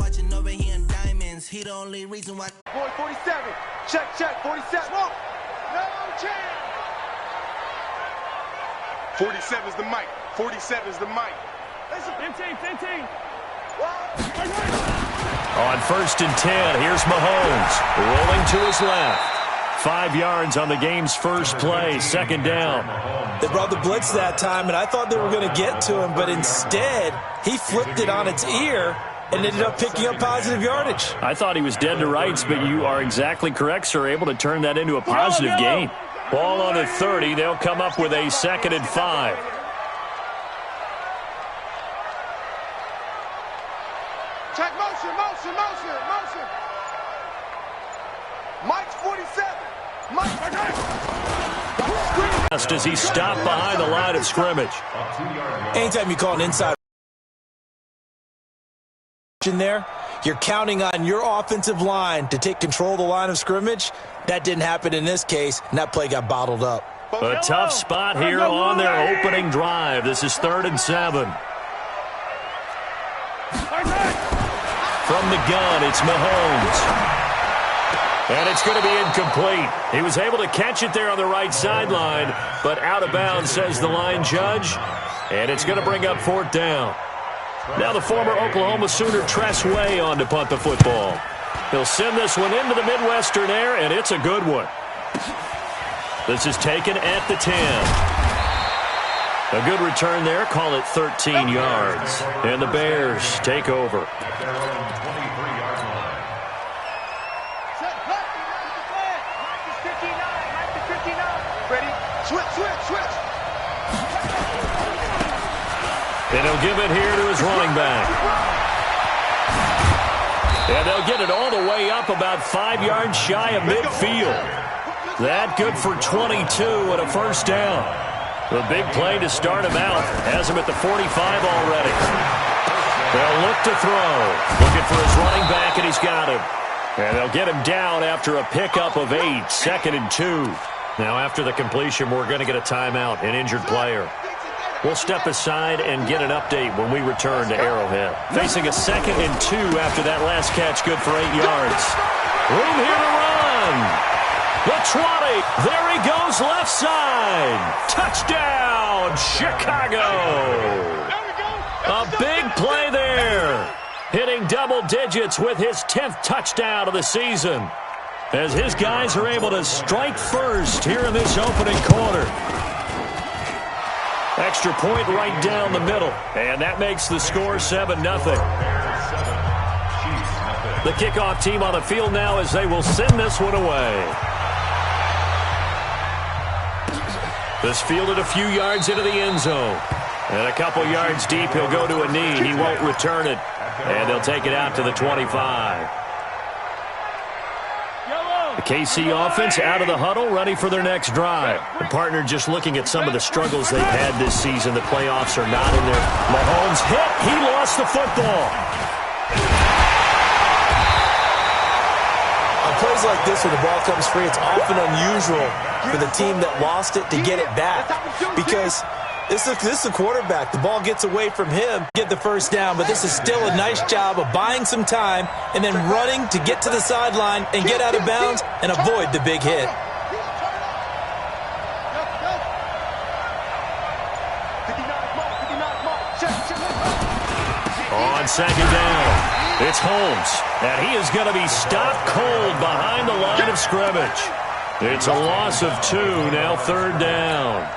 watching over here in diamonds. He the only reason why. Boy, 47. Check, 47. Whoa. No chance. 47 is the mic. 47 is the mic. 15. On 1st and 10, here's Mahomes rolling to his left. 5 yards on the game's first play, 2nd down. They brought the blitz that time, and I thought they were going to get to him, but instead, he flipped it on its ear and ended up picking up positive yardage. I thought he was dead to rights, but you are exactly correct, sir, able to turn that into a positive gain. Ball on the 30, they'll come up with a 2nd and 5. Check motion. Mike's 47. Just as he stopped behind the line of scrimmage. Anytime you call an inside in there, you're counting on your offensive line to take control of the line of scrimmage. That didn't happen in this case, and that play got bottled up. A tough spot here on their opening drive. This is 3rd and 7. From the gun, it's Mahomes. And it's going to be incomplete. He was able to catch it there on the right sideline, but out of bounds, says the line judge. And it's going to bring up 4th down. Now the former Oklahoma Sooner Tress Way on to punt the football. He'll send this one into the Midwestern air, and it's a good one. This is taken at the 10. A good return there. Call it 13 yards. And the Bears take over. And he'll give it here to his running back. And they'll get it all the way up about 5 yards shy of midfield. That good for 22 and a 1st down. The big play to start him out. Has him at the 45 already. They'll look to throw. Looking for his running back, and he's got him. And they'll get him down after a pickup of 8. 2nd and 2. Now after the completion, we're going to get a timeout, an injured player. We'll step aside and get an update when we return to Arrowhead. Facing a 2nd and 2 after that last catch, good for 8 yards. Room here to run. The 20. There he goes, left side. Touchdown, Chicago. A big play there. Hitting double digits with his 10th touchdown of the season. As his guys are able to strike first here in this opening quarter. Extra point right down the middle. And that makes the score 7-0. The kickoff team on the field now as they will send this one away. This fielded a few yards into the end zone. And a couple yards deep, he'll go to a knee. He won't return it. And they'll take it out to the 25. The KC offense out of the huddle, ready for their next drive. The partner just looking at some of the struggles they've had this season. The playoffs are not in there. Mahomes hit. He lost the football. On plays like this, when the ball comes free, it's often unusual for the team that lost it to get it back. Because this is the quarterback. The ball gets away from him, get the 1st down, but this is still a nice job of buying some time and then running to get to the sideline and get out of bounds and avoid the big hit. On 2nd down, it's Holmes, and he is going to be stopped cold behind the line of scrimmage. It's a loss of 2, now 3rd down.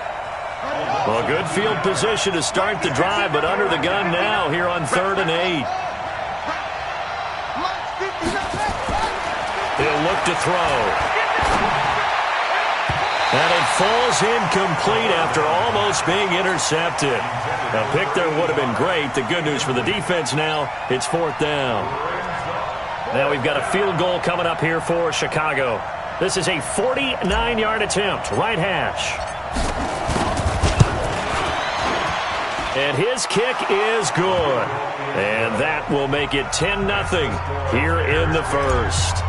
Well, good field position to start the drive, but under the gun now here on 3rd and 8. He'll look to throw. And it falls incomplete after almost being intercepted. A pick there would have been great. The good news for the defense now, it's 4th down. Now we've got a field goal coming up here for Chicago. This is a 49-yard attempt, right hash. And his kick is good. And that will make it 10-0 here in the first.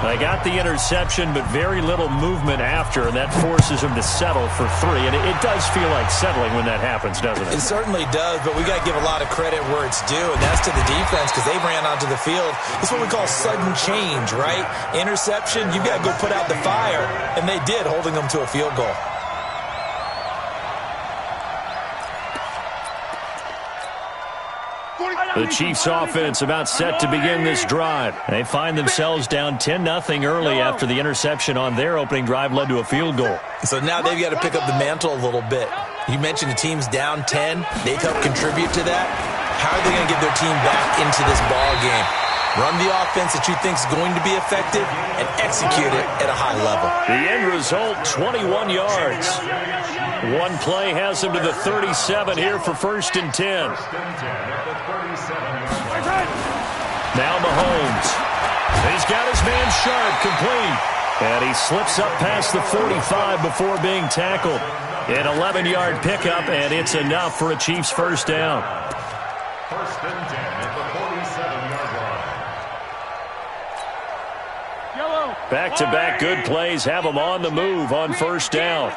They got the interception, but very little movement after, and that forces them to settle for 3. And it does feel like settling when that happens, doesn't it? It certainly does, but we got to give a lot of credit where it's due, and that's to the defense because they ran onto the field. It's what we call sudden change, right? Interception, you've got to go put out the fire, and they did, holding them to a field goal. The Chiefs offense about set to begin this drive. They find themselves down 10-0 early after the interception on their opening drive led to a field goal. So now they've got to pick up the mantle a little bit. You mentioned the team's down 10. They've helped contribute to that. How are they going to get their team back into this ball game? Run the offense that you think is going to be effective and execute it at a high level. The end result, 21 yards. One play has him to the 37 here for 1st and 10. Now Mahomes. He's got his man Sharp complete. And he slips up past the 45 before being tackled. An 11-yard pickup, and it's enough for a Chiefs first down. 1st and 10 at the 47-yard line. Back-to-back good plays have them on the move on 1st down.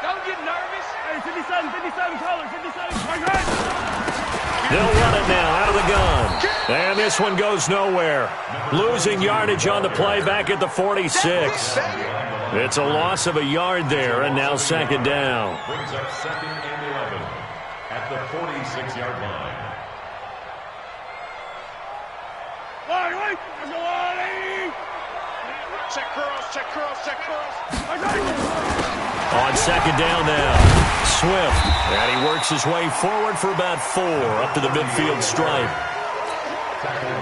Don't get nervous. Hey, 57 colors, 57. They'll run it now out of the gun. And this one goes nowhere. Losing yardage on the play back at the 46. It's a loss of a yard there, and now 2nd down. Brings up 2nd and 11 at the 46-yard line. Check curls, check curls, check curls. On 2nd down now, Swift. And he works his way forward for about 4 up to the midfield stripe.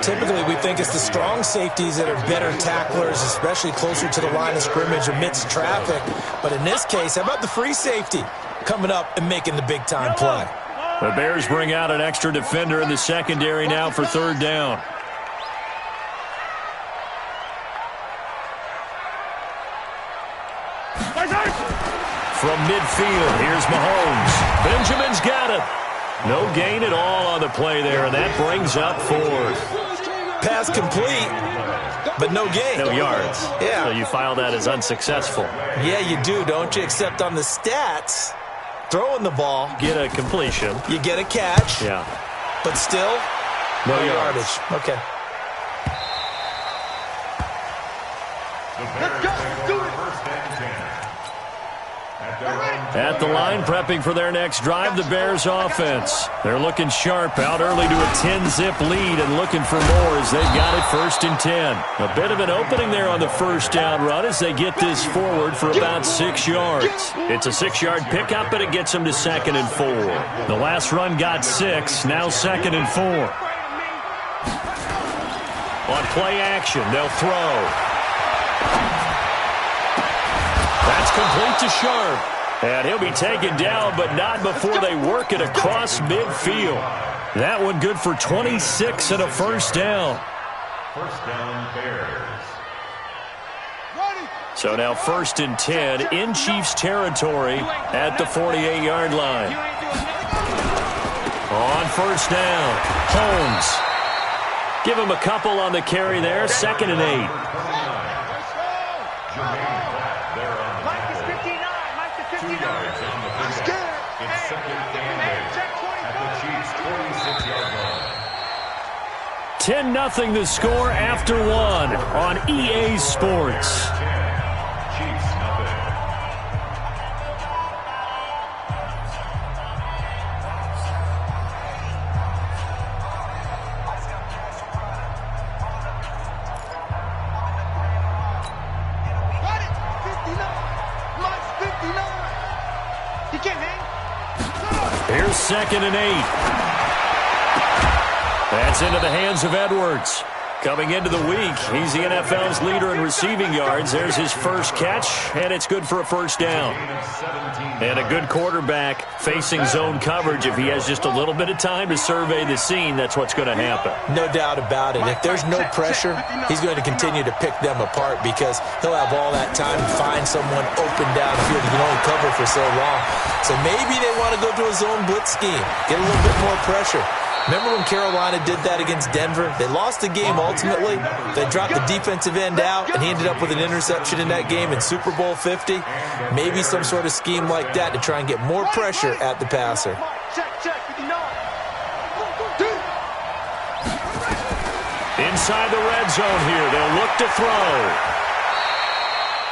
Typically, we think it's the strong safeties that are better tacklers, especially closer to the line of scrimmage amidst traffic. But in this case, how about the free safety coming up and making the big-time play? The Bears bring out an extra defender in the secondary now for 3rd down. From midfield, here's Mahomes. Benjamin's got it. No gain at all on the play there, and that brings up 4th. Pass complete, but no gain. No yards. Yeah. So you file that as unsuccessful. Yeah, you do, don't you? Except on the stats, throwing the ball. Get a completion. You get a catch. Yeah. But still, no yardage. Okay. Let's go. Do it. 1st and 10. At the line, prepping for their next drive, the Bears offense. They're looking sharp, out early to a 10-zip lead and looking for more as they've got it 1st and 10. A bit of an opening there on the 1st down run as they get this forward for about 6 yards. It's a 6-yard pickup, and it gets them to 2nd and 4. The last run got 6, now 2nd and 4. On play action, they'll throw. That's complete to Sharp. And he'll be taken down, but not before they work it across midfield. That one good for 26 and a 1st down. 1st down, Bears. So now 1st and 10 in Chiefs territory at the 48-yard line. On 1st down, Holmes. Give him a couple on the carry there, 2nd and 8. It's 2nd and 8 at the Chiefs' 46-yard line. 10-0 the score after 1 on EA Sports. Chiefs nothing. Here's 2nd and 8. That's into the hands of Edwards. Coming into the week, he's the NFL's leader in receiving yards. There's his first catch, and it's good for a first down. And a good quarterback facing zone coverage. If he has just a little bit of time to survey the scene, that's what's going to happen. No doubt about it. If there's no pressure, he's going to continue to pick them apart because he'll have all that time to find someone open downfield. He can only cover for so long. So maybe they want to go to a zone blitz scheme, get a little bit more pressure. Remember when Carolina did that against Denver? They lost the game ultimately. They dropped the defensive end out, and he ended up with an interception in that game in Super Bowl 50. Maybe some sort of scheme like that to try and get more pressure at the passer. Inside the red zone here, they'll look to throw.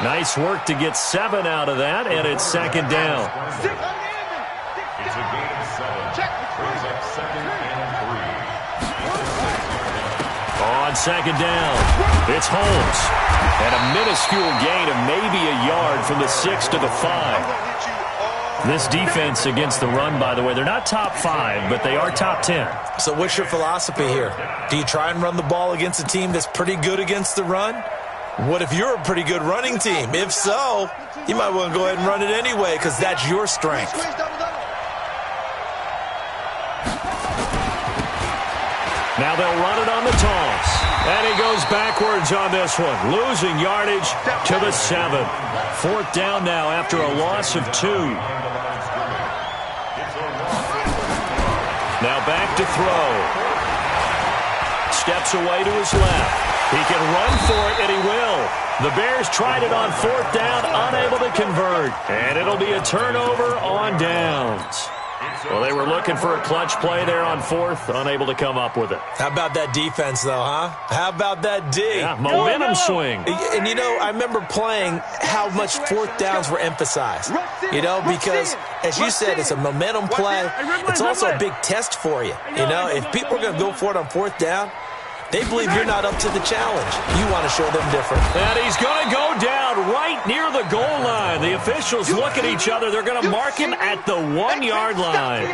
Nice work to get 7 out of that, and it's second down. It's a gain of 7. Brings up 2nd and 3. On second down, it's Holmes. And a minuscule gain of maybe a yard from the 6 to the 5. This defense against the run, by the way, they're not top 5, but they are top 10. So what's your philosophy here? Do you try and run the ball against a team that's pretty good against the run? What if you're a pretty good running team? If so, you might want to go ahead and run it anyway because that's your strength. Now they'll run it on the toss. And he goes backwards on this one, losing yardage to the 7. 4th down now after a loss of 2. Now back to throw. Steps away to his left. He can run for it, and he will. The Bears tried it on 4th down, unable to convert. And it'll be a turnover on downs. Well, they were looking for a clutch play there on 4th, unable to come up with it. How about that defense, though, huh? How about that D? Yeah, momentum swing. And, you know, I remember playing how much 4th downs were emphasized. You know, because, as you said, it's a momentum play. It's also a big test for you. You know, if people are going to go for it on 4th down, they believe you're not up to the challenge. You want to show them different. And he's going to go down right near the goal line. The officials look at each other. They're going to mark him at the 1-yard line.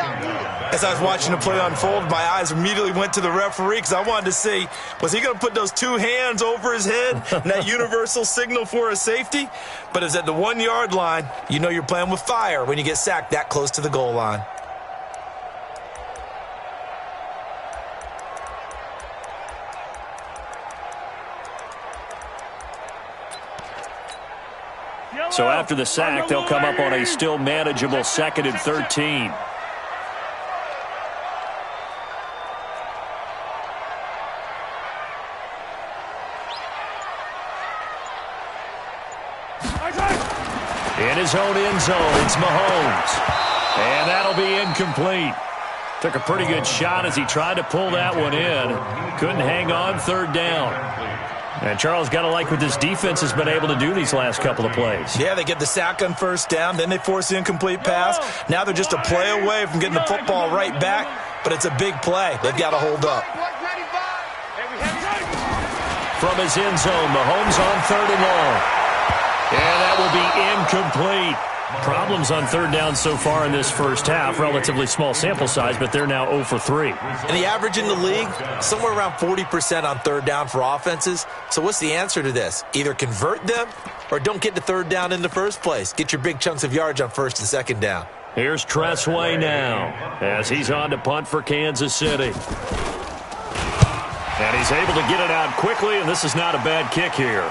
As I was watching the play unfold, my eyes immediately went to the referee because I wanted to see, was he going to put those 2 hands over his head and that universal signal for a safety? But it's at the 1-yard line. You know you're playing with fire when you get sacked that close to the goal line. So after the sack, they'll come up on a still manageable 2nd and 13. In his own end zone, it's Mahomes. And that'll be incomplete. Took a pretty good shot as he tried to pull that one in. Couldn't hang on 3rd down. And Charles, got to like what this defense has been able to do these last couple of plays. Yeah, they get the sack on 1st down, then they force the incomplete pass. Now they're just a play away from getting the football right back, but it's a big play. They've got to hold up. From his end zone, Mahomes on 3rd and long. And that will be incomplete. Problems on 3rd down so far in this first half. Relatively small sample size, but they're now 0 for 3. And the average in the league, somewhere around 40% on 3rd down for offenses. So what's the answer to this? Either convert them or don't get to 3rd down in the first place. Get your big chunks of yards on 1st and 2nd down. Here's Tressway now as he's on to punt for Kansas City. And he's able to get it out quickly, and this is not a bad kick here.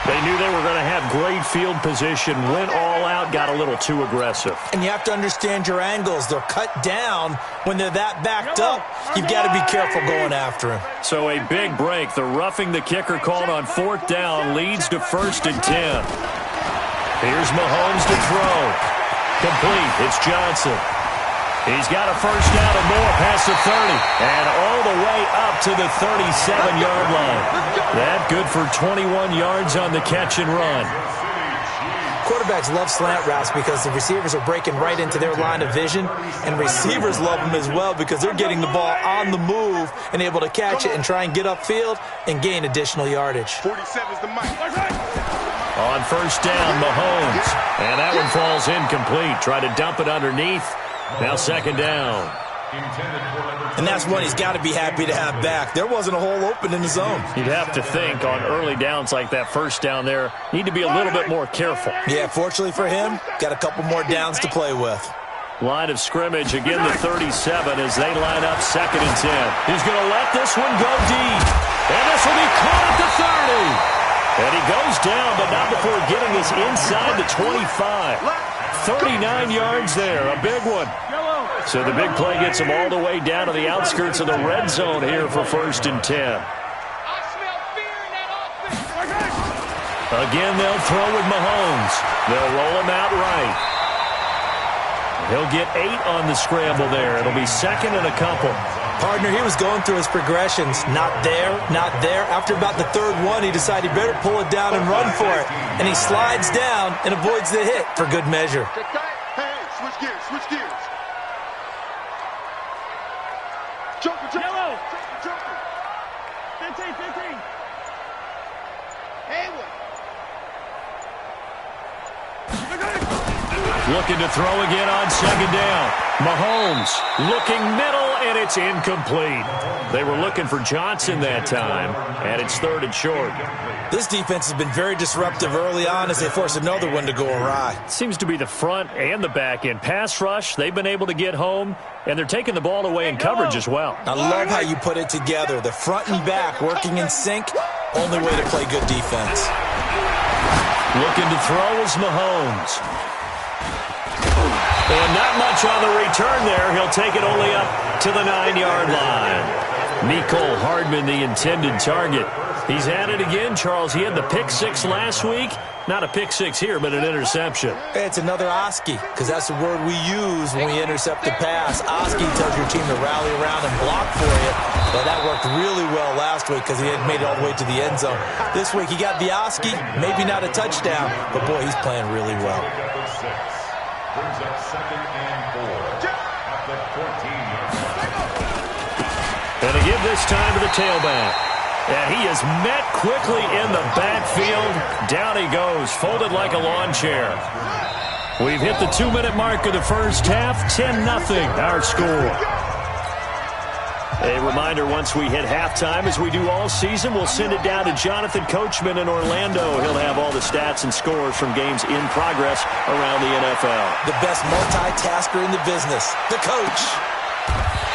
They knew they were going to have great field position, went all out, got a little too aggressive. And you have to understand your angles. They're cut down when they're that backed up. You've got to be careful going after him. So a big break. The roughing the kicker called on 4th down leads to 1st and 10. Here's Mahomes to throw. Complete. It's Johnson. He's got a 1st down and more past the 30. And all the way up to the 37-yard line. That good for 21 yards on the catch and run. Quarterbacks love slant routes because the receivers are breaking right into their line of vision. And receivers love them as well because they're getting the ball on the move and able to catch it and try and get upfield and gain additional yardage. 47's the mic. On 1st down, Mahomes. And that one falls Ball's incomplete. Try to dump it underneath. Now second down. And that's one he's got to be happy to have back. There wasn't a hole open in the zone. You'd have to think on early downs like that first down there, need to be a little bit more careful. Yeah, fortunately for him, got a couple more downs to play with. Line of scrimmage, again the 37 as they line up second and 10. He's going to let this one go deep. And this will be caught at the 30. And he goes down, but not before getting us inside the 25. 39 yards there, a big one. So the big play gets him all the way down to the outskirts of the red zone here for first and 10. Again, they'll throw with Mahomes. They'll roll him out right. He'll get 8 on the scramble there. It'll be second and a couple. Partner, he was going through his progressions. Not there, not there. After about the third one, he decided he better pull it down and run for it. And he slides down and avoids the hit for good measure. Hey, switch gears, switch gears. Joker, Joker. Yellow. Joker. 15. Hayward. Looking to throw again on second down. Mahomes looking middle, and it's incomplete. They were looking for Johnson that time, and it's third and short. This defense has been very disruptive early on as they force another one to go awry. Seems to be the front and the back end. Pass rush, they've been able to get home, and they're taking the ball away in coverage as well. I love how you put it together. The front and back working in sync, only way to play good defense. Looking to throw is Mahomes. And not much on the return there. He'll take it only up to the 9-yard line. Mecole Hardman, the intended target. He's at it again, Charles. He had the pick six last week. Not a pick six here, but an interception. It's another Oski, because that's the word we use when we intercept the pass. Oski tells your team to rally around and block for you. Well, that worked really well last week because he had made it all the way to the end zone. This week he got the Oski, maybe not a touchdown, but boy, he's playing really well. Brings up second and 4 at the 14-yard line. And to give this time to the tailback. And he is met quickly in the backfield. Down he goes, folded like a lawn chair. We've hit the 2-minute mark of the first half. 10-0 our score. A reminder, once we hit halftime, as we do all season, we'll send it down to Jonathan Coachman in Orlando. He'll have all the stats and scores from games in progress around the NFL. The best multitasker in the business, the coach.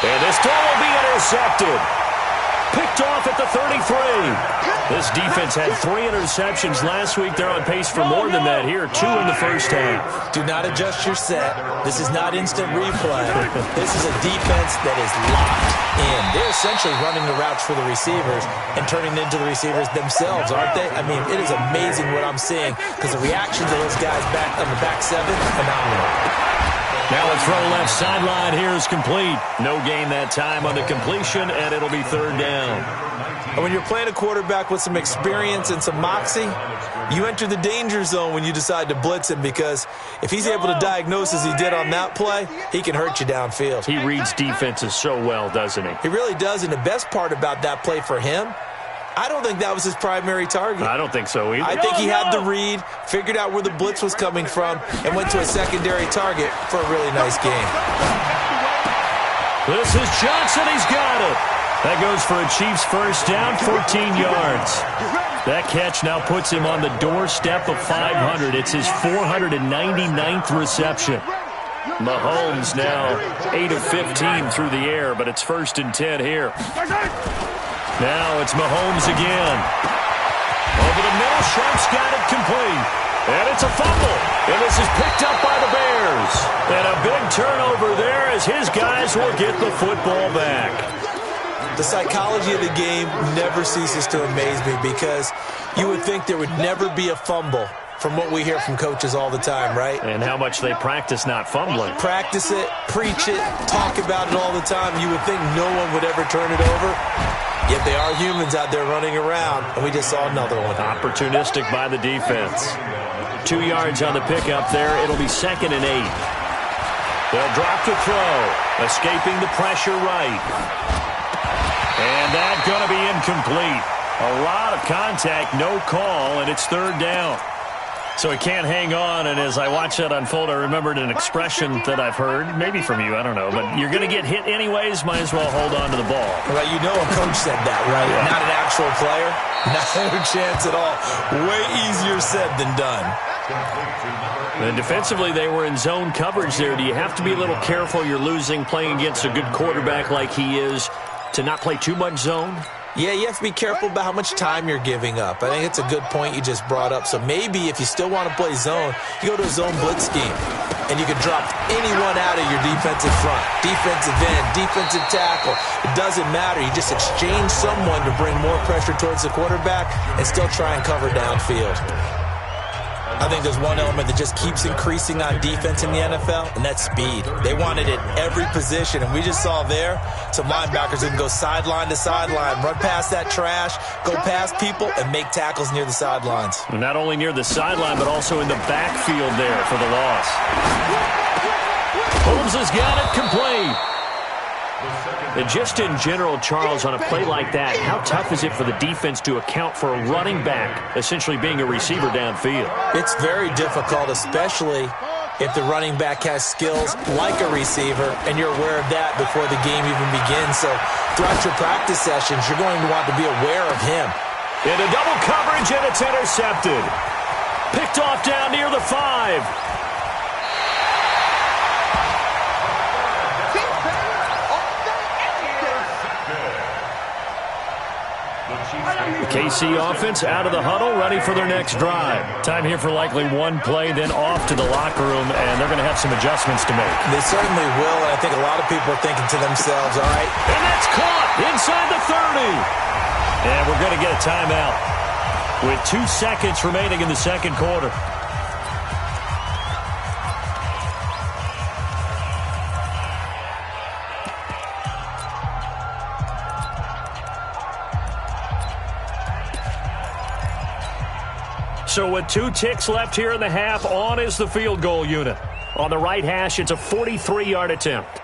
And this ball will be intercepted. Picked off at the 33. This defense had 3 interceptions last week. They're on pace for more than that here. 2 in the first half. Do not adjust your set. This is not instant replay. This is a defense that is locked in. They're essentially running the routes for the receivers and turning it into the receivers themselves, aren't they? I mean, it is amazing what I'm seeing because the reactions of those guys back on the back seven, phenomenal. Now a throw left sideline here is complete. No gain that time on the completion, and it'll be third down. And when you're playing a quarterback with some experience and some moxie, you enter the danger zone when you decide to blitz him because if he's able to diagnose as he did on that play, he can hurt you downfield. He reads defenses so well, doesn't he? He really does, and the best part about that play for him, I don't think that was his primary target. I don't think so either. I think he had the read, figured out where the blitz was coming from, and went to a secondary target for a really nice game. This is Johnson. He's got it. That goes for a Chiefs first down, 14 yards. That catch now puts him on the doorstep of 500. It's his 499th reception. Mahomes now 8 of 15 through the air, but it's first and 10 here. Now it's Mahomes again. Over the middle, Sharp's got it complete. And it's a fumble. And this is picked up by the Bears. And a big turnover there as his guys will get the football back. The psychology of the game never ceases to amaze me because you would think there would never be a fumble from what we hear from coaches all the time, right? And how much they practice not fumbling. Practice it, preach it, talk about it all the time. You would think no one would ever turn it over. Yet they are humans out there running around, and we just saw another one. Opportunistic by the defense. 2 yards on the pickup there. It'll be second and 8. They'll drop to throw, escaping the pressure right. And that's going to be incomplete. A lot of contact, no call, and it's third down. So he can't hang on, and as I watch that unfold, I remembered an expression that I've heard, maybe from you, I don't know, but you're going to get hit anyways, might as well hold on to the ball. Well, you know a coach said that, right? Yeah. Not an actual player. No chance at all. Way easier said than done. And defensively, they were in zone coverage there. Do you have to be a little careful? You're losing, playing against a good quarterback like he is, to not play too much zone? Yeah, you have to be careful about how much time you're giving up. I think it's a good point you just brought up. So maybe if you still want to play zone, you go to a zone blitz scheme, and you can drop anyone out of your defensive front, defensive end, defensive tackle. It doesn't matter. You just exchange someone to bring more pressure towards the quarterback and still try and cover downfield. I think there's one element that just keeps increasing on defense in the NFL, and that's speed. They want it at every position, and we just saw there some linebackers who can go sideline to sideline, run past that trash, go past people, and make tackles near the sidelines. Not only near the sideline, but also in the backfield there for the loss. Holmes has got it complete. And just in general, Charles, on a play like that, how tough is it for the defense to account for a running back essentially being a receiver downfield? It's very difficult, especially if the running back has skills like a receiver, and you're aware of that before the game even begins. So throughout your practice sessions, you're going to want to be aware of him. Into double coverage, and it's intercepted. Picked off down near the 5. KC offense out of the huddle, ready for their next drive. Time here for likely one play, then off to the locker room, and they're going to have some adjustments to make. They certainly will, and I think a lot of people are thinking to themselves, all right. And that's caught inside the 30. And we're going to get a timeout with 2 seconds remaining in the second quarter. So with 2 ticks left here in the half, on is the field goal unit. On the right hash, it's a 43-yard attempt.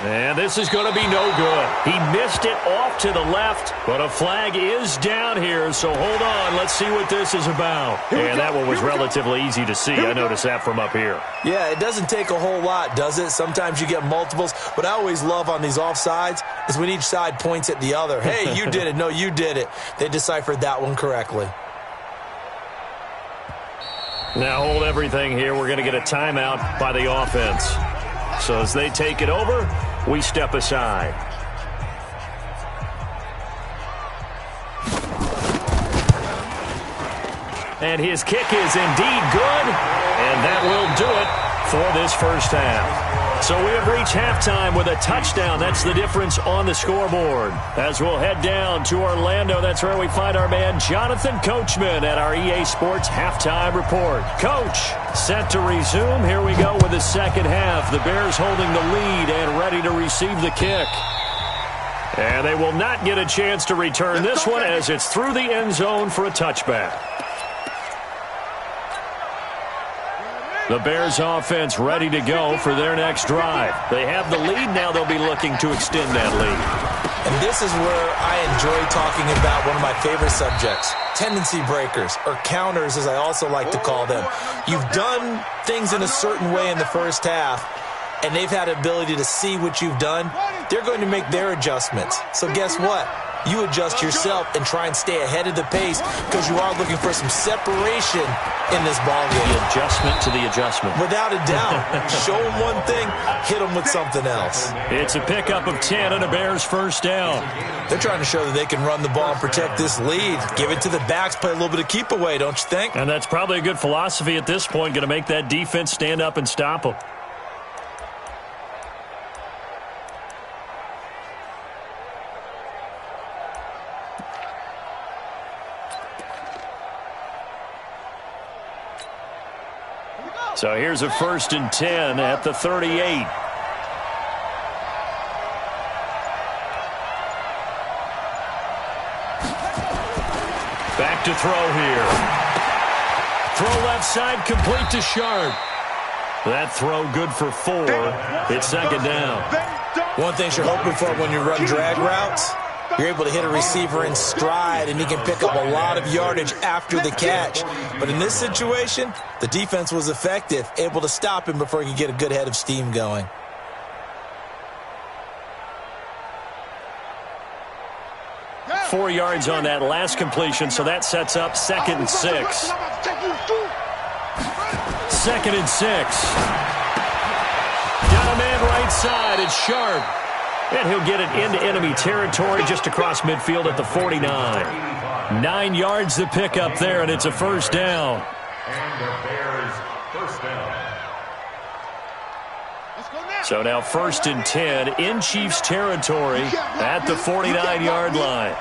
And this is going to be no good. He missed it off to the left, but a flag is down here, so hold on. Let's see what this is about. And that one was relatively easy to see. I noticed that from up here. Yeah, it doesn't take a whole lot, does it? Sometimes you get multiples. What I always love on these offsides is when each side points at the other. Hey, you did it. No, you did it. They deciphered that one correctly. Now hold everything here. We're going to get a timeout by the offense. So as they take it over, we step aside. And his kick is indeed good, and that will do it for this first half. So we have reached halftime with a touchdown. That's the difference on the scoreboard. As we'll head down to Orlando, that's where we find our man Jonathan Coachman at our EA Sports Halftime Report. Coach, set to resume. Here we go with the second half. The Bears holding the lead and ready to receive the kick. And they will not get a chance to return this one as it's through the end zone for a touchback. The Bears offense ready to go for their next drive. They have the lead. Now they'll be looking to extend that lead. And this is where I enjoy talking about one of my favorite subjects, tendency breakers, or counters as I also like to call them. You've done things in a certain way in the first half, and they've had the ability to see what you've done. They're going to make their adjustments. So guess what? You adjust yourself and try and stay ahead of the pace because you are looking for some separation in this ballgame. The adjustment to the adjustment. Without a doubt. Show them one thing, hit them with something else. It's a pickup of 10 and a Bears first down. They're trying to show that they can run the ball and protect this lead. Give it to the backs, play a little bit of keep away, don't you think? And that's probably a good philosophy at this point, going to make that defense stand up and stop them. So here's a 1st and 10 at the 38. Back to throw here. Throw left side, complete to Sharp. That throw good for 4. It's second down. One thing you're hoping for when you run drag routes You're able to hit a receiver in stride, and he can pick up a lot of yardage after the catch. But in this situation, the defense was effective, able to stop him before he could get a good head of steam going. Four yards on that last completion, so that sets up 2nd and 6. 2nd and 6. Got a man right side. It's Sharp. And he'll get it into enemy territory just across midfield at the 49. 9 yards to pick up there, and it's a first down. And the Bears first down. So now 1st and 10 in Chiefs territory at the 49-yard line.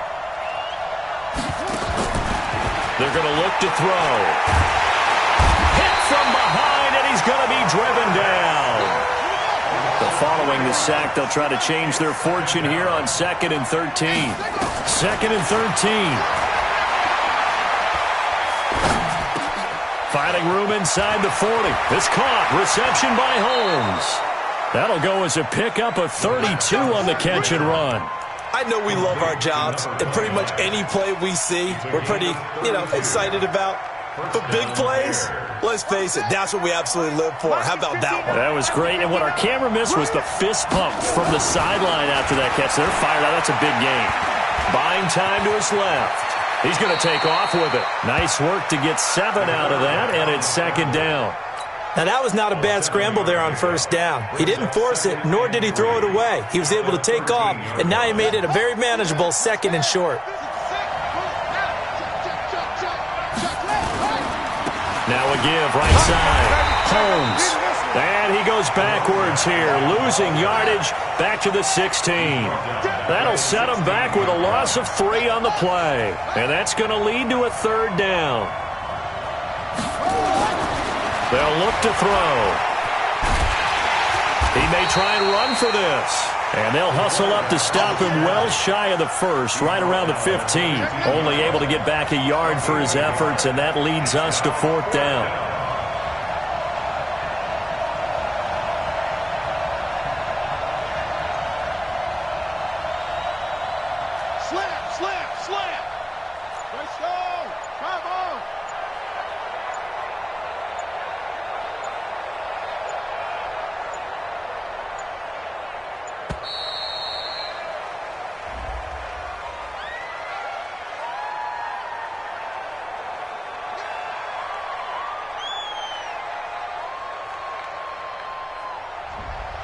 They're going to look to throw. Hit from behind, and he's going to be driven down. Following the sack, they'll try to change their fortune here on 2nd and 13. 2nd and 13. Finding room inside the 40. It's caught. Reception by Holmes. That'll go as a pickup of 32 on the catch and run. I know we love our jobs, and pretty much any play we see, we're pretty, excited about. But big plays, let's face it, that's what we absolutely live for. How about that one? That was great, and what our camera missed was the fist pump from the sideline after that catch. They're fired out. That's a big gain. Buying time to his left. He's going to take off with it. Nice work to get 7 out of that, and it's 2nd down. Now, that was not a bad scramble there on 1st down. He didn't force it, nor did he throw it away. He was able to take off, and now he made it a very manageable 2nd and short. Now a give, right side. Holmes. And he goes backwards here, losing yardage back to the 16. That'll set him back with a loss of 3 on the play. And that's going to lead to a 3rd down. They'll look to throw. He may try and run for this. And they'll hustle up to stop him well shy of the 1st, right around the 15. Only able to get back a yard for his efforts, and that leads us to 4th down. Slam. Let's go. Come on.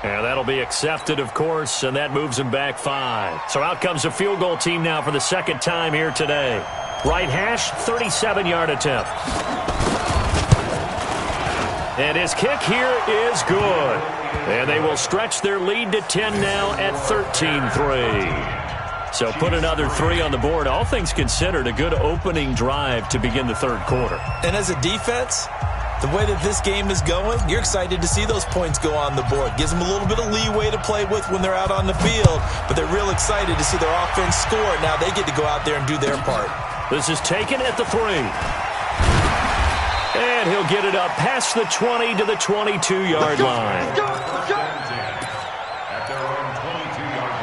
And that'll be accepted, of course, and that moves him back 5. So out comes a field goal team now for the 2nd time here today. Right hash, 37-yard attempt. And his kick here is good. And they will stretch their lead to 10 now at 13-3. So put another 3 on the board. All things considered, a good opening drive to begin the 3rd quarter. And as a defense, the way that this game is going, you're excited to see those points go on the board. Gives them a little bit of leeway to play with when they're out on the field, but they're real excited to see their offense score. Now they get to go out there and do their part. This is taken at the 3. And he'll get it up past the 20 to the 22-yard line. At their own 22-yard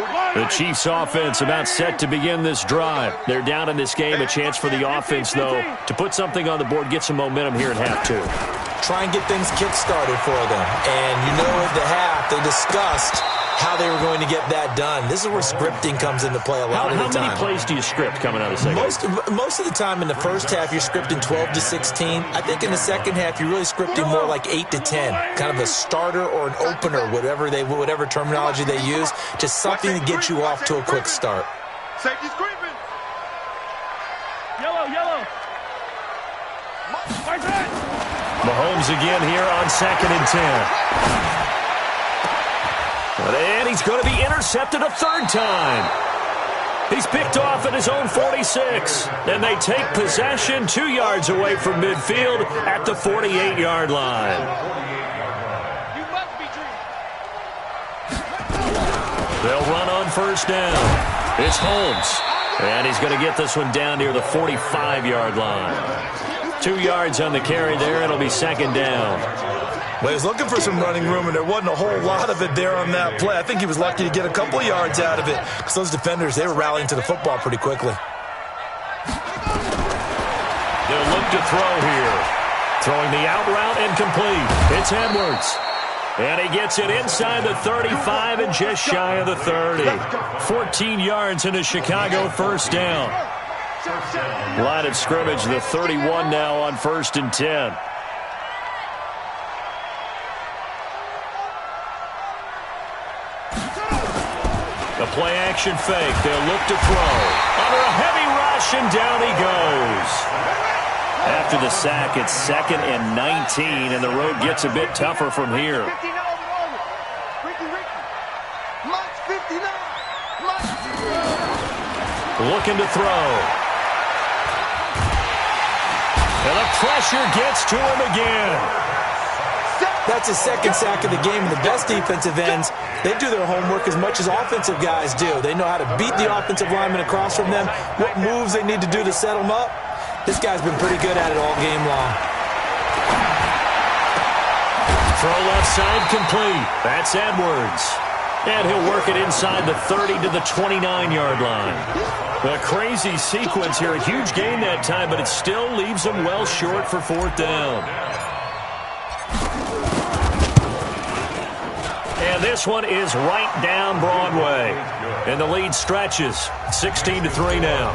line. The Chiefs offense about set to begin this drive. They're down in this game. A chance for the offense, though, to put something on the board, get some momentum here at half 2. Try and get things kick-started for them. And at the half, they discussed how they were going to get that done. This is where scripting comes into play a lot of the time. How many plays do you script coming out of the second? Most of the time in the first half, you're scripting 12 to 16. I think in the second half, you're really scripting more like 8 to 10. Kind of a starter or an opener, whatever terminology they use. Just something to get you off to a quick start. Safety's creeping. Yellow. Mahomes again here on 2nd and 10. And he's going to be intercepted a 3rd time. He's picked off at his own 46. And they take possession 2 yards away from midfield at the 48-yard line. You must be dreaming. They'll run on 1st down. It's Holmes. And he's going to get this one down near the 45-yard line. 2 yards on the carry there. It'll be 2nd down. Well, he was looking for some running room, and there wasn't a whole lot of it there on that play. I think he was lucky to get a couple of yards out of it because those defenders, they were rallying to the football pretty quickly. They'll look to throw here. Throwing the out route incomplete. It's Edwards. And he gets it inside the 35 and just shy of the 30. 14 yards into Chicago first down. Line of scrimmage, the 31 now on 1st and 10. The play action fake. They'll look to throw. Under a heavy rush, and down he goes. After the sack, it's 2nd and 19, and the road gets a bit tougher from here. Looking to throw. And the pressure gets to him again. That's his 2nd sack of the game, and the best defensive ends, they do their homework as much as offensive guys do. They know how to beat the offensive lineman across from them, what moves they need to do to set them up. This guy's been pretty good at it all game long. Throw left side complete. That's Edwards. And he'll work it inside the 30 to the 29-yard line. A crazy sequence here. A huge gain that time, but it still leaves him well short for 4th down. And this one is right down Broadway. And the lead stretches. 16-3 now.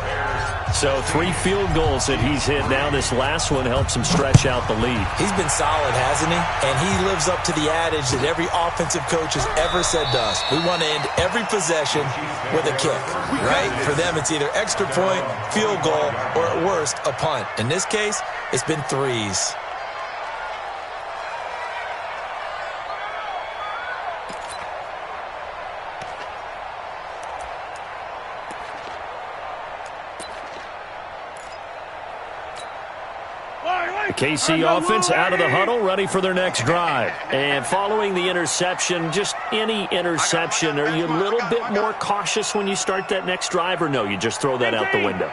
So 3 field goals that he's hit now. This last one helps him stretch out the lead. He's been solid, hasn't he? And he lives up to the adage that every offensive coach has ever said to us. We want to end every possession with a kick, right? For them, it's either extra point, field goal, or at worst, a punt. In this case, it's been 3s. KC offense out of the huddle, ready for their next drive. And following the interception, just any interception, are you a little bit more cautious when you start that next drive, or no, you just throw that out the window?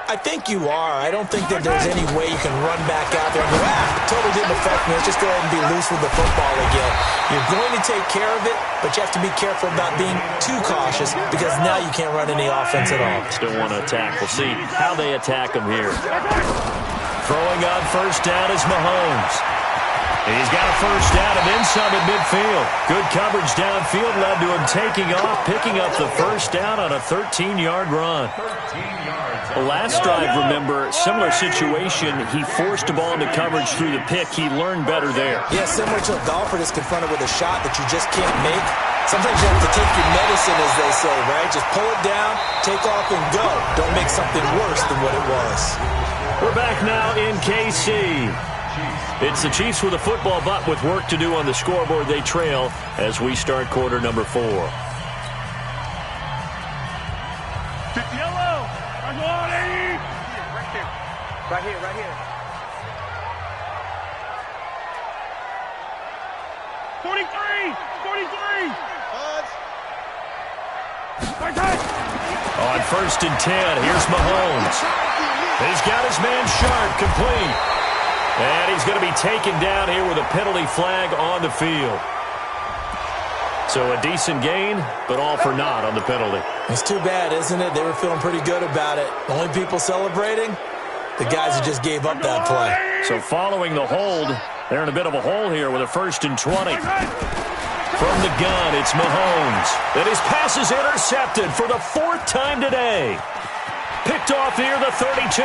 I think you are. I don't think that there's any way you can run back out there and go, totally didn't affect me. Let's just go ahead and be loose with the football again. You're going to take care of it, but you have to be careful about being too cautious because now you can't run any offense at all. Still want to attack. We'll see how they attack him here. Throwing on 1st down is Mahomes. He's got a 1st down and then some at midfield. Good coverage downfield led to him taking off, picking up the 1st down on a 13-yard run. The last drive, remember, similar situation. He forced the ball into coverage through the pick. He learned better there. Yeah, similar to a golfer that's confronted with a shot that you just can't make. Sometimes you have to take your medicine, as they say, right? Just pull it down, take off, and go. Don't make something worse than what it was. We're back now in KC. It's the Chiefs with a football, but with work to do on the scoreboard. They trail as we start quarter number 4. Yellow. Right here, right here. 43! 43! On 1st and 10, here's Mahomes. He's got his man Sharp complete. And he's going to be taken down here with a penalty flag on the field. So a decent gain, but all for naught on the penalty. It's too bad, isn't it? They were feeling pretty good about it. The only people celebrating, the guys who just gave up that play. So following the hold, they're in a bit of a hole here with a 1st and 20. From the gun, it's Mahomes. And his pass is intercepted for the 4th time today. Picked off here, the 32.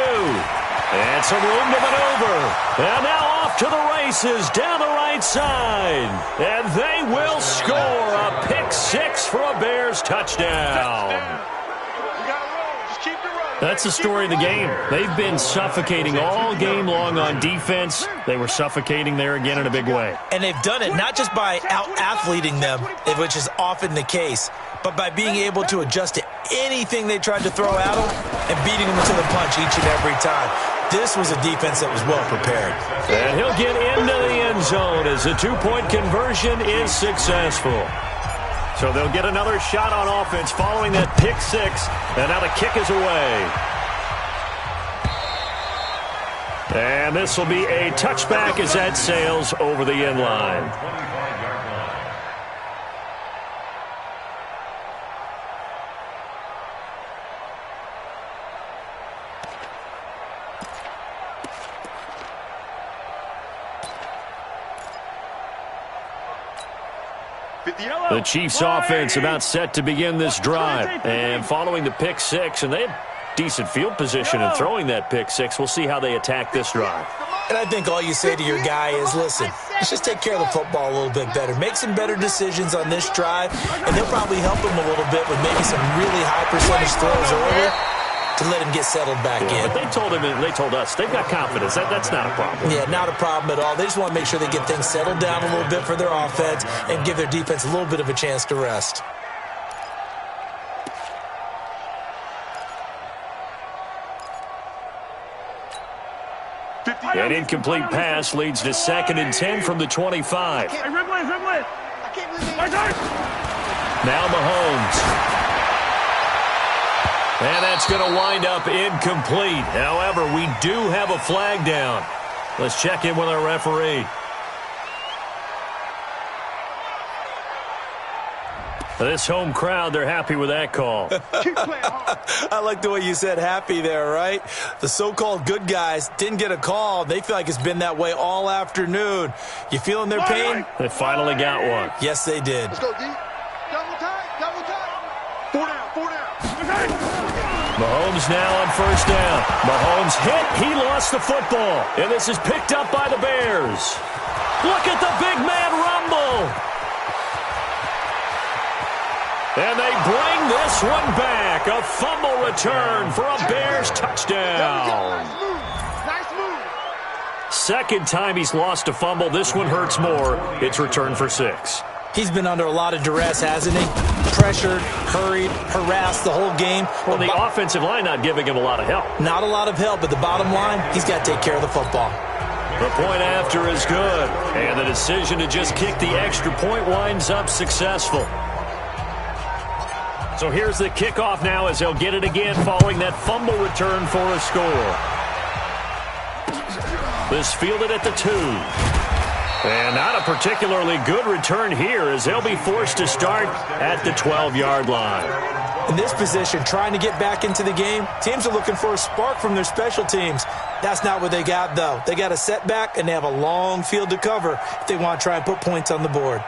And some room to maneuver. And now off to the races down the right side. And they will score a pick 6 for a Bears touchdown. That's the story of the game. They've been suffocating all game long on defense. They were suffocating there again in a big way. And they've done it not just by out-athleting them, which is often the case, but by being able to adjust to anything they tried to throw at them and beating them to the punch each and every time. This was a defense that was well prepared. And he'll get into the end zone as the 2-point conversion is successful. So they'll get another shot on offense following that pick 6. And now the kick is away. And this will be a touchback as that sails over the end line. The Chiefs offense about set to begin this drive. And following the pick six, and they had decent field position in throwing that pick six. We'll see how they attack this drive. And I think all you say to your guy is, listen, let's just take care of the football a little bit better. Make some better decisions on this drive, and they'll probably help him a little bit with maybe some really high percentage throws earlier to let him get settled back in. But they told us they've got confidence. That's not a problem. Yeah, not a problem at all. They just want to make sure they get things settled down a little bit for their offense and give their defense a little bit of a chance to rest. An incomplete pass leads to 2nd and 10 from the 25. Now Mahomes. And that's going to wind up incomplete. However, we do have a flag down. Let's check in with our referee. This home crowd, they're happy with that call. I like the way you said happy there, right? The so-called good guys didn't get a call. They feel like it's been that way all afternoon. You feeling their pain? They finally got one. Yes, they did. Let's go, D. Double time, double time. 4 down. Mahomes now on 1st down. Mahomes hit. He lost the football. And this is picked up by the Bears. Look at the big man rumble. And they bring this one back. A fumble return for a Bears touchdown. Nice move. Second time he's lost a fumble. This one hurts more. It's returned for 6. He's been under a lot of duress, hasn't he? Pressured, hurried, harassed the whole game. Well, the offensive line not giving him a lot of help. Not a lot of help, but the bottom line, he's got to take care of the football. The point after is good. And the decision to just kick the extra point winds up successful. So here's the kickoff now as they'll get it again following that fumble return for a score. This fielded at the 2. And not a particularly good return here as they'll be forced to start at the 12-yard line. In this position, trying to get back into the game, teams are looking for a spark from their special teams. That's not what they got, though. They got a setback, and they have a long field to cover if they want to try and put points on the board.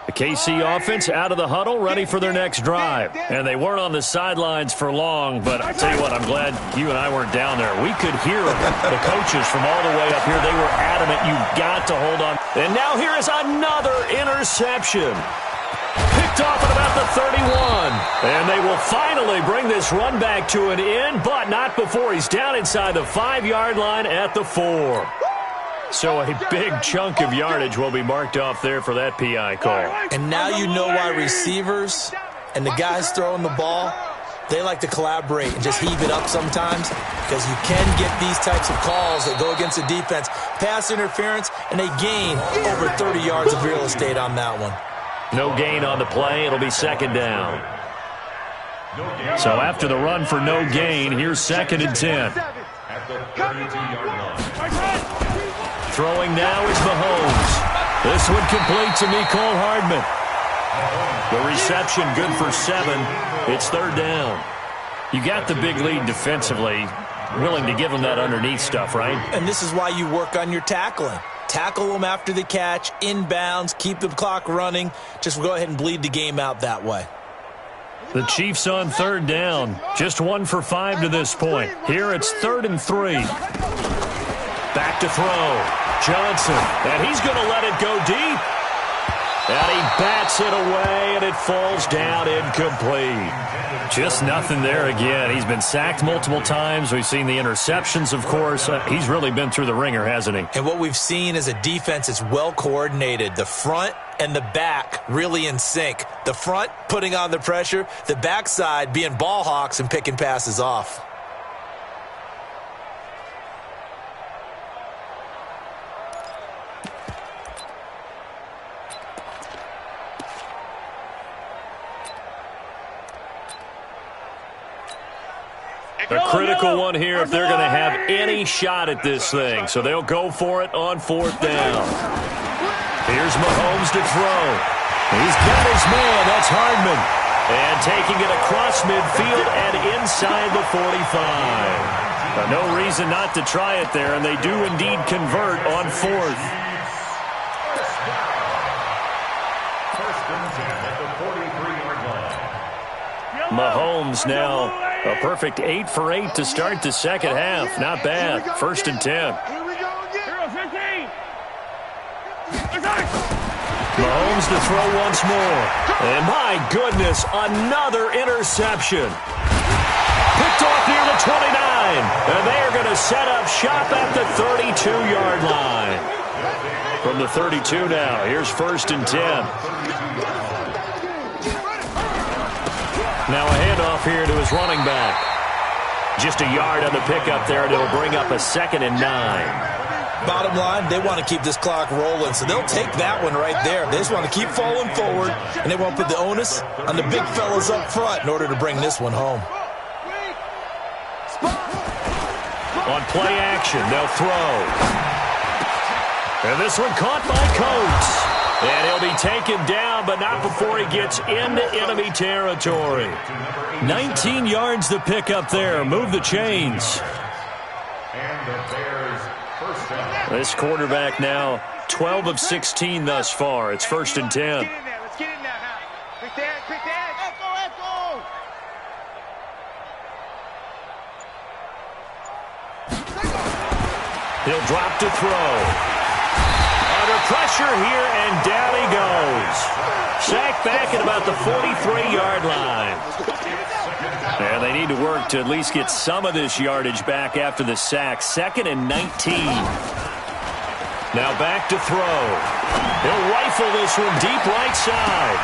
The KC offense out of the huddle, ready for their next drive. And they weren't on the sidelines for long, but I tell you what, I'm glad you and I weren't down there. We could hear the coaches from all the way up here. They were adamant, you've got to hold on. And now here is another interception. Picked off at about the 31. And they will finally bring this run back to an end, but not before he's down inside the 5-yard line at the 4. So a big chunk of yardage will be marked off there for that PI call. And now you know why receivers and the guys throwing the ball, they like to collaborate and just heave it up sometimes, because you can get these types of calls that go against the defense. Pass interference, and they gain over 30 yards of real estate on that one. No gain on the play. It'll be 2nd down. So after the run for no gain, here's 2nd and 10. At the 32-yard line. Throwing now is Mahomes. This one complete to Mecole Hardman. The reception good for 7. It's 3rd down. You got the big lead defensively. Willing to give them that underneath stuff, right? And this is why you work on your tackling. Tackle them after the catch, inbounds, keep the clock running. Just go ahead and bleed the game out that way. The Chiefs on 3rd down. Just 1 for 5 to this point. Here it's 3rd and 3. Back to throw. Johnson. And he's going to let it go deep. And he bats it away, and it falls down incomplete. Just nothing there again. He's been sacked multiple times. We've seen the interceptions, of course. He's really been through the ringer, hasn't he? And what we've seen is a defense that's well coordinated. The front and the back really in sync. The front putting on the pressure, the backside being ball hawks and picking passes off. A critical one here if they're going to have any shot at this thing. So they'll go for it on fourth down. Here's Mahomes to throw. He's got his man. That's Hardman. And taking it across midfield and inside the 45. No reason not to try it there, and they do indeed convert on fourth. First and 10 at the 43-yard line. Mahomes now a perfect 8 for 8 to start the second half. Not bad. First and 10. Here we go again. 15. Mahomes to throw once more. And my goodness, another interception. Picked off near the 29. And they are going to set up shop at the 32-yard line. From the 32 now, here's first and 10. Now a handoff here to his running back. Just a yard on the pickup there, and it'll bring up a 2nd and 9. Bottom line, they want to keep this clock rolling, so they'll take that one right there. They just want to keep falling forward, and they won't put the onus on the big fellas up front in order to bring this one home. On play action, they'll throw. And this one caught by Coates. And he'll be taken down, but not before he gets into enemy territory. 19 yards to pick up there. Move the chains. And the Bears first down. This quarterback now 12 of 16 thus far. It's first and 10. Let's get in there, Hal. Quick dad, quick dad. He'll drop to throw. Under pressure here, and down he goes. Sacked back at about the 43-yard line. And they need to work to at least get some of this yardage back after the sack. 2nd and 19. Now back to throw. He'll rifle this one deep right side.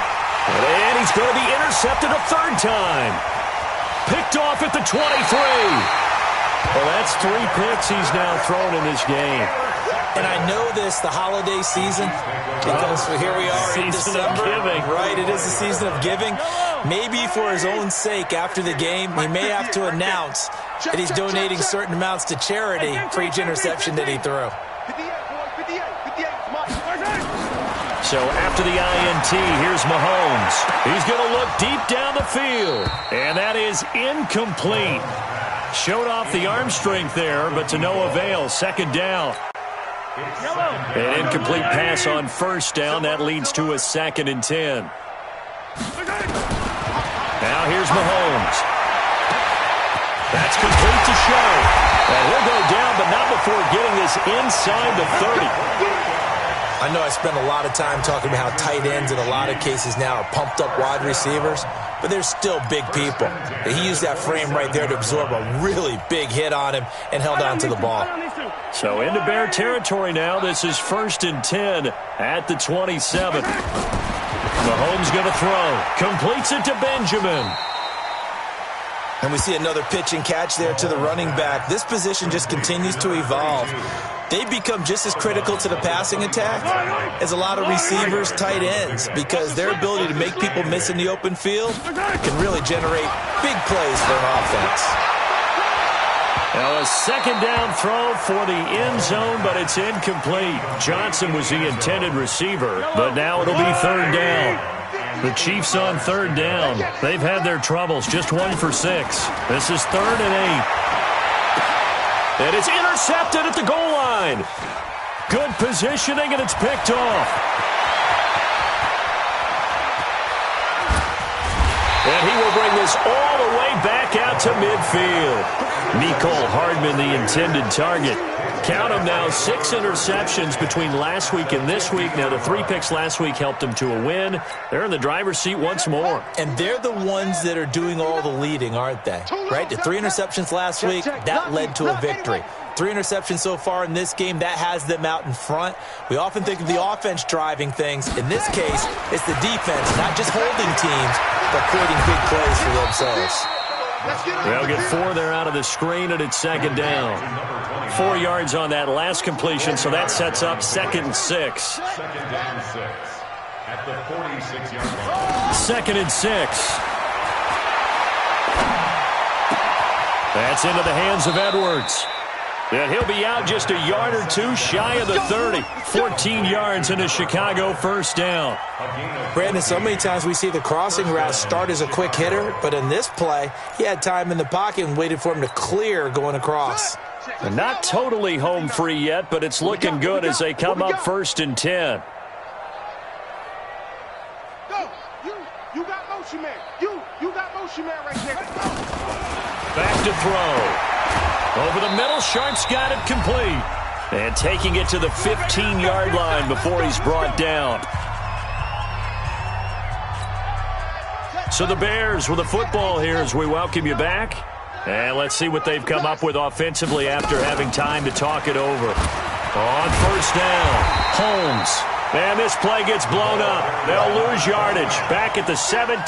And he's going to be intercepted a third time. Picked off at the 23. Well, that's 3 picks he's now thrown in this game. And I know this, the holiday season, because here we are in December. Right, it is the season of giving. Maybe for his own sake, after the game, he may have to announce that he's donating certain amounts to charity for each interception that he threw. 58, boy, 58, come on. So after the INT, here's Mahomes. He's going to look deep down the field. And that is incomplete. Showed off the arm strength there, but to no avail. Second down. An incomplete pass on first down. That leads to a 2nd and 10. Now here's Mahomes. That's complete to Show. And he'll go down, but not before getting this inside the 30. I know I spent a lot of time talking about how tight ends in a lot of cases now are pumped up wide receivers, but they're still big people. He used that frame right there to absorb a really big hit on him and held on to the ball. So into Bear territory now. This is first and 10 at the 27. Mahomes going to throw. Completes it to Benjamin. And we see another pitch and catch there to the running back. This position just continues to evolve. They become just as critical to the passing attack as a lot of receivers, tight ends, because their ability to make people miss in the open field can really generate big plays for an offense. Now a second down throw for the end zone, but it's incomplete. Johnson was the intended receiver, but now it'll be third down. The Chiefs on third down. They've had their troubles, just 1 for 6. This is 3rd and 8. And it's intercepted at the goal line. Good positioning, and it's picked off. And he will bring this all the way back out to to midfield. Nicole Hardman, the intended target. Count them now, 6 interceptions between last week and this week. Now, the 3 picks last week helped them to a win. They're in the driver's seat once more. And they're the ones that are doing all the leading, aren't they? Right? The 3 interceptions last week, that led to a victory. 3 interceptions so far in this game, that has them out in front. We often think of the offense driving things. In this case, it's the defense, not just holding teams, but creating big plays for themselves. They'll get 4 there out of the screen, and it's 2nd down. 4 yards on that last completion, so that sets up 2nd and 6. 2nd down 6 at the 46-yard line. 2nd and 6. That's into the hands of Edwards. And he'll be out just a yard or 2 shy of the 30. 14 yards and a Chicago 1st down. Brandon, so many times we see the crossing route start as a quick hitter, but in this play, he had time in the pocket and waited for him to clear going across. And not totally home free yet, but it's looking good as they come up 1st and 10. Go. You got motion man. You got motion man right there. Back to throw. Over the middle, Sharp's got it complete. And taking it to the 15-yard line before he's brought down. So the Bears with the football here as we welcome you back. And let's see what they've come up with offensively after having time to talk it over. On 1st down, Holmes. And this play gets blown up. They'll lose yardage. Back at the 17.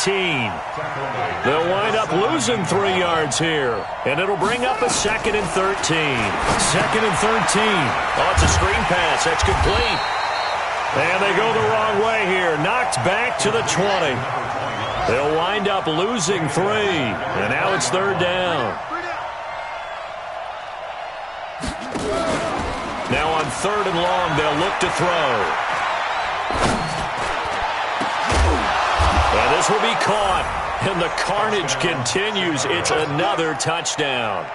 They'll wind up losing 3 yards here. And it'll bring up a 2nd and 13. 2nd and 13. Oh, it's a screen pass. That's complete. And they go the wrong way here. Knocked back to the 20. They'll wind up losing 3. And now it's 3rd down. Now on 3rd and long, they'll look to throw. And this will be caught. And the carnage continues. It's another touchdown.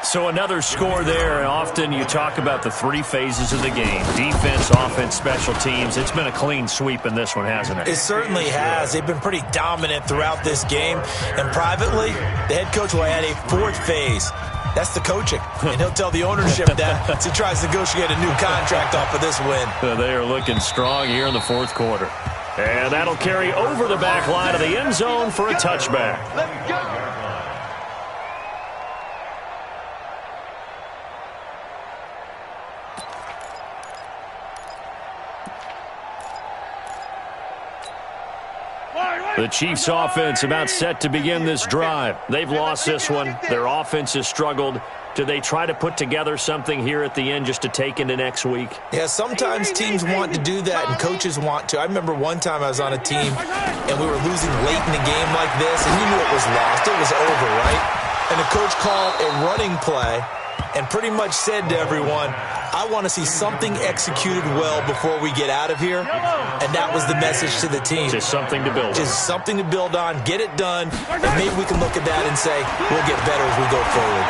So another score there. Often you talk about the 3 phases of the game. Defense, offense, special teams. It's been a clean sweep in this one, hasn't it? It certainly has. They've been pretty dominant throughout this game. And privately, the head coach will add a 4th phase. That's the coaching. And he'll tell the ownership that as he tries to negotiate a new contract off of this win. They are looking strong here in the 4th quarter. And that'll carry over the back line of the end zone for a touchback. Let's go. The Chiefs' offense about set to begin this drive. They've lost this one. Their offense has struggled. Do they try to put together something here at the end just to take into next week? Yeah, sometimes teams want to do that and coaches want to. I remember one time I was on a team and we were losing late in the game like this, and you knew it was lost. It was over, right? And the coach called a running play and pretty much said to everyone, I want to see something executed well before we get out of here. And that was the message to the team. Just something to build on. Just something to build on, get it done, and maybe we can look at that and say, we'll get better as we go forward.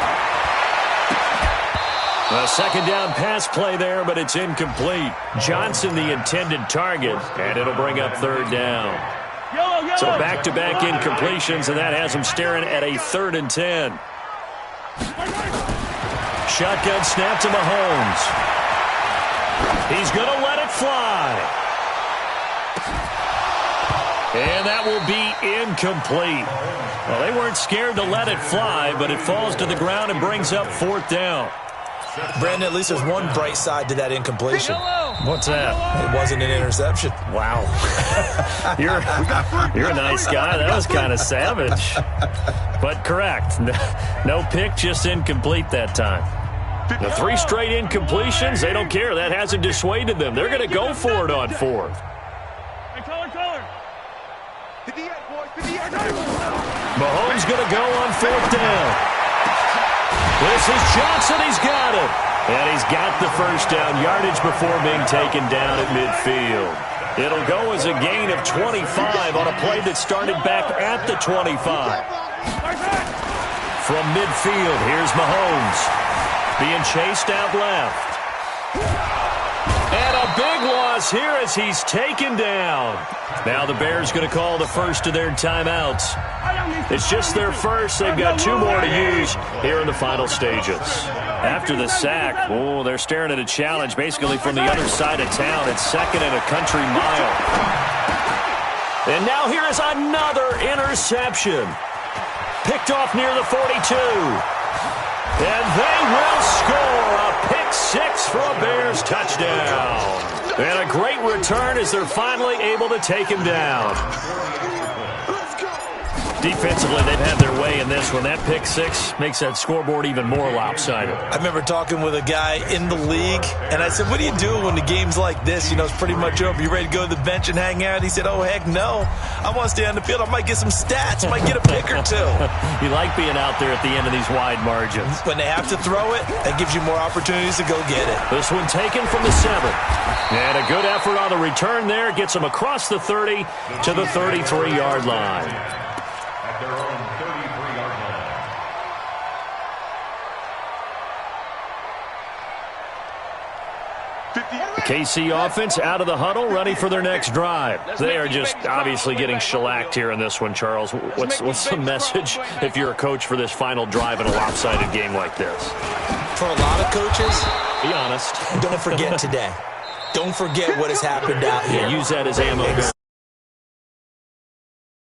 A 2nd down pass play there, but it's incomplete. Johnson, the intended target, and it'll bring up 3rd down. So back-to-back incompletions, and that has him staring at a 3rd and 10. Shotgun snap to Mahomes. He's going to let it fly. And that will be incomplete. Well, they weren't scared to let it fly, but it falls to the ground and brings up 4th down. Brandon, at least there's one bright side to that incompletion. What's that? It wasn't an interception. Wow. You're a nice guy. That was kind of savage. But correct. No pick, just incomplete that time. The 3 straight incompletions, they don't care. That hasn't dissuaded them. They're going to go for it on 4th. Mahomes going to go on 4th down. This is Johnson. He's got it. And he's got the 1st down yardage before being taken down at midfield. It'll go as a gain of 25 on a play that started back at the 25. From midfield, here's Mahomes. Being chased out left. And a big loss here as he's taken down. Now the Bears going to call the first of their timeouts. It's just their first. They've got 2 more to use here in the final stages. After the sack, they're staring at a challenge basically from the other side of town. It's 2nd and a country mile. And now here is another interception. Picked off near the 42. And they will score a pick 6 for a Bears touchdown. And a great return as they're finally able to take him down. Defensively, they've had their way in this one. That pick 6 makes that scoreboard even more lopsided. I remember talking with a guy in the league, and I said, what do you do when the game's like this? You know, it's pretty much over. You ready to go to the bench and hang out? He said, oh, heck no. I want to stay on the field. I might get some stats. I might get a pick or 2. You like being out there at the end of these wide margins. When they have to throw it, that gives you more opportunities to go get it. This one taken from the 7. And a good effort on the return there. Gets them across the 30 to the 33-yard line. At their own 33-yard line. The KC offense out of the huddle, ready for their next drive. They are just obviously getting shellacked here in this one, Charles. What's the message if you're a coach for this final drive in a lopsided game like this? For a lot of coaches, be honest. Don't forget today. Don't forget what has happened out here. Use that as ammo.